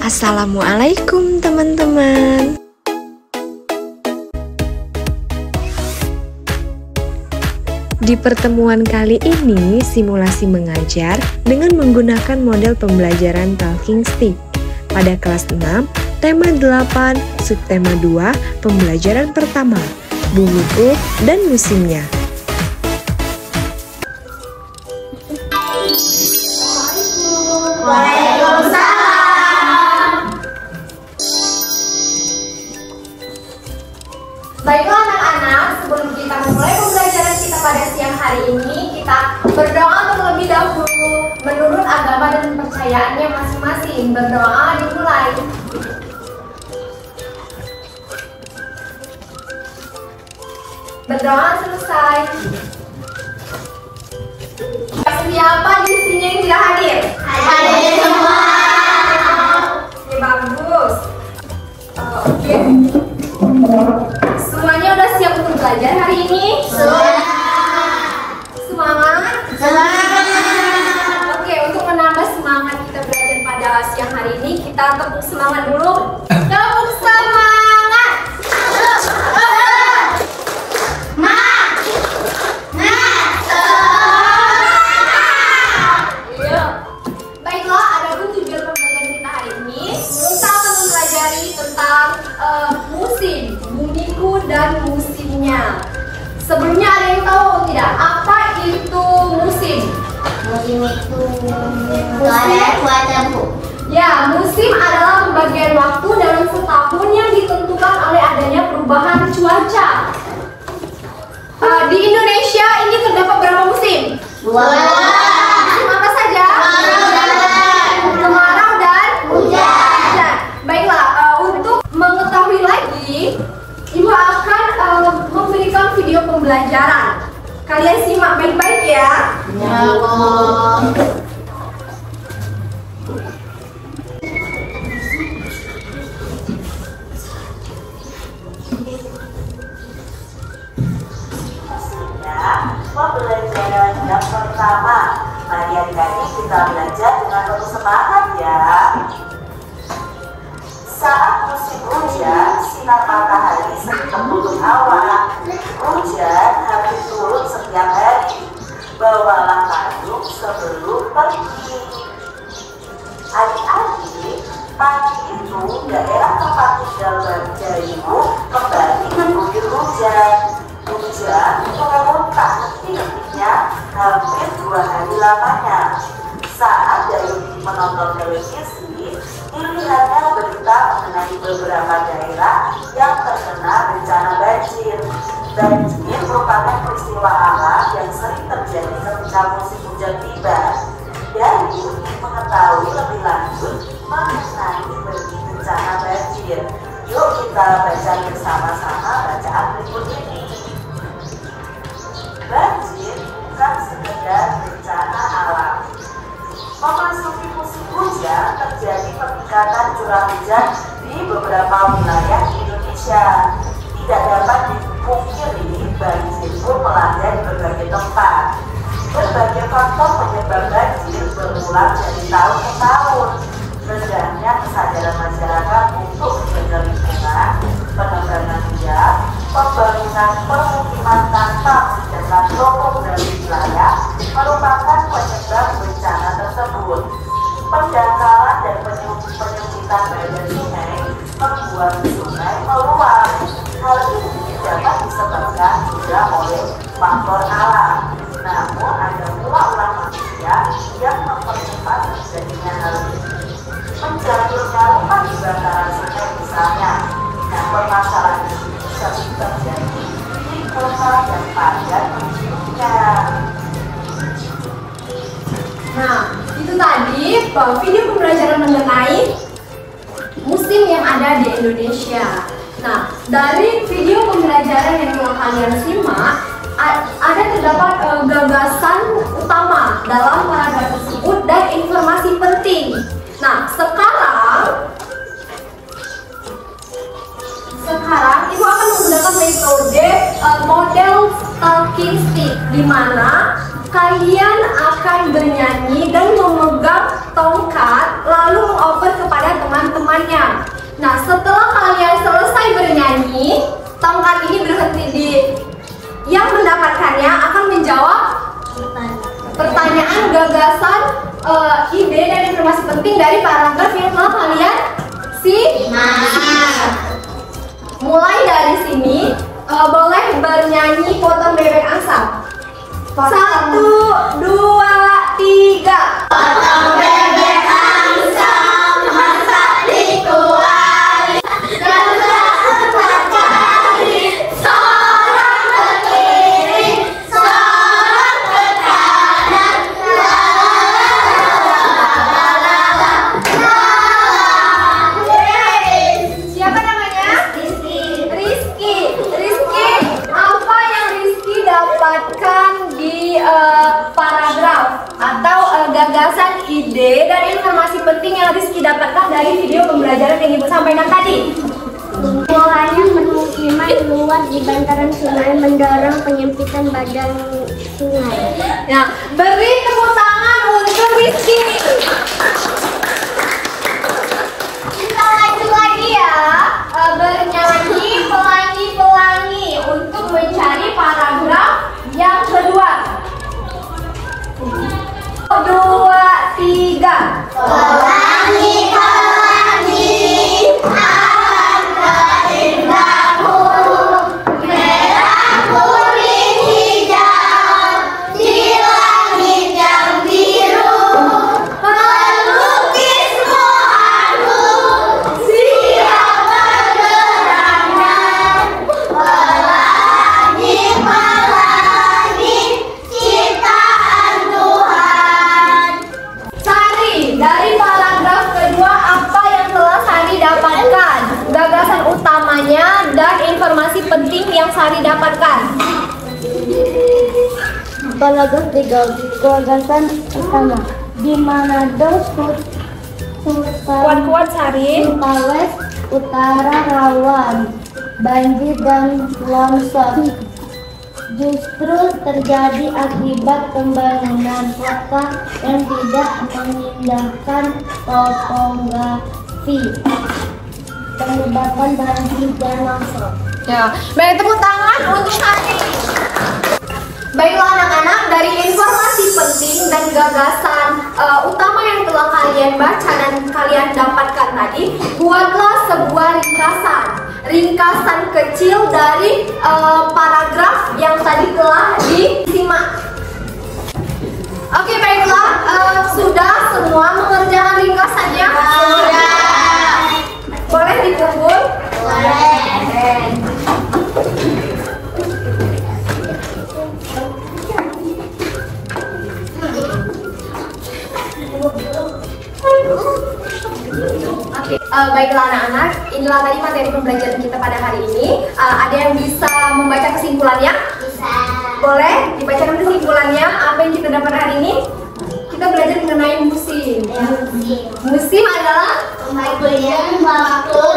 Assalamualaikum teman-teman. Di pertemuan kali ini, simulasi mengajar dengan menggunakan model pembelajaran Talking Stick. Pada kelas 6, tema 8, subtema 2, pembelajaran pertama, bumiku dan musimnya. Waalaikumsalam. Baiklah anak-anak, sebelum kita memulai pembelajaran kita pada siang hari ini, kita berdoa terlebih dahulu menurut agama dan kepercayaannya masing-masing. Berdoa dimulai. Berdoa selesai. Siapa di sini yang tidak hadir? Hadir semua. Oke, bagus. Oke. Semuanya udah siap untuk belajar hari ini? Sudah. Semangat? Semangat. Oke, untuk menambah semangat kita belajar pada siang hari ini, kita tepuk semangat dulu. Tepuk semangat. Musim, bumiku dan musimnya. Sebelumnya ada yang tahu tidak apa itu musim? Musim itu cuaca, Bu. Ya, musim adalah pembagian waktu dalam setahun yang ditentukan oleh adanya perubahan cuaca. Di Indonesia ini terdapat berapa musim? Dua. Musim apa saja? Kemarau dan hujan. Baiklah, untuk mengetahui lagi, Ibu akan memberikan video pembelajaran. Kalian simak baik-baik ya. Ya, Bu. Pembelajaran yang pertama, mari adik-adik kita belajar dengan penuh semangat ya. Saat musim hujan, sinar matahari sering tertutup awan. Hujan hampir turun setiap hari. Bawalah payung sebelum pergi. Adik-adik, pagi itu daerah tempat tinggal Bagimu kembali diguyur hujan. Hujan turun tak henti-hentinya hampir 2 hari lamanya. Saat Dayuni menonton televisi, dilihatnya berita mengenai beberapa daerah yang terkena bencana banjir. Banjir merupakan peristiwa alam yang sering terjadi ketika musim hujan tiba. Jadi, mengetahui lebih lanjut mengenai bencana banjir, yuk kita baca bersama-sama bacaan berikut ini. Banjir bukan sekedar bencana alam. Memasuki musim hujan, terjadi peningkatan curah hujan di beberapa wilayah Indonesia. Tidak dapat dipungkiri, banjir pun melanda di berbagai tempat. Berbagai faktor penyebab banjir berulang dari tahun ke tahun. Rendahnya kesadaran masyarakat untuk menjaga lingkungan, penebangan liar, pembangunan permukiman tanpa menjaga topografi wilayah merupakan penyebab bencana tersebut. Pendangkalan dan penyempitan badan sungai membuat sungai meluap. Hal ini dapat disebabkan juga oleh faktor alam. Namun ada pula ulah manusia yang mempercepat terjadinya hal ini. Menjatuhnya rumah di bantaran sungai misalnya. Nah, permasalahan ini bisa terjadi di kota yang padat penduduknya. Nah, itu tadi video pembelajaran mengenai musim yang ada di Indonesia. Nah, dari video pembelajaran yang telah kalian simak, ada terdapat gagasan utama dalam paragraf tersebut dan informasi penting. Nah, sekarang Ibu akan menggunakan metode model Talking Stick, di mana kalian akan bernyanyi dan memegang tongkat lalu mengoper kepada teman paragraf yang telah kalian simak. Mulai dari sini, boleh bernyanyi potong bebek asap. 1, 2, 3. Potong bebek asap, masak di kuali. Empat kali, sorong ke kiri, sorong ke kanan. Siapa namanya? Rizky. Rizky, apa yang Rizky dapatkan di paragraf atau gagasan, ide, dan informasi penting yang Rizky dapatkan dari video pembelajaran yang Ibu sampaikan tadi? Mulanya permukiman luas di bantaran sungai mendorong penyempitan badan sungai. Nah, beri tepuk tangan untuk Rizky. Kita lanjut lagi ya, bernyanyi pelangi-pelangi untuk mencari paragraf yang kedua. 2, 3. Pelangi-pelangi akan terindamu, merah, kuning, hijau, di langit yang biru. Pelukismu aku, siap bergerangan. Pelangi-pelangi ciptaan Tuhan. Sari, dari paragraf kedua apa yang telah Sari dapatkan? Gagasan utamanya dan informasi penting yang Sari dapatkan. Paragraf 3, gagasan utama di Manado, Kuat-kuat Sari. Sulawesi Utara rawan banjir dan longsor. Justru terjadi akibat pembangunan kota yang tidak mengindahkan topografi, menyebabkan banjir dan longsor. Ya, baik, tepuk tangan untuk Sari. Baiklah anak-anak, dari informasi penting dan gagasan utama yang telah kalian baca dan kalian dapatkan tadi, buatlah sebuah ringkasan kecil dari paragraf yang tadi telah disimak. Oke, baiklah, sudah semua mengerjakan ringkasannya? Sudah. Boleh dikumpul? Boleh. Baiklah anak-anak, inilah tadi materi pembelajaran kita pada hari ini. Ada yang bisa membaca kesimpulannya? Bisa. Boleh dibacakan kesimpulannya apa yang kita dapat hari ini? Kita belajar mengenai musim. Musim adalah Pembagian waktu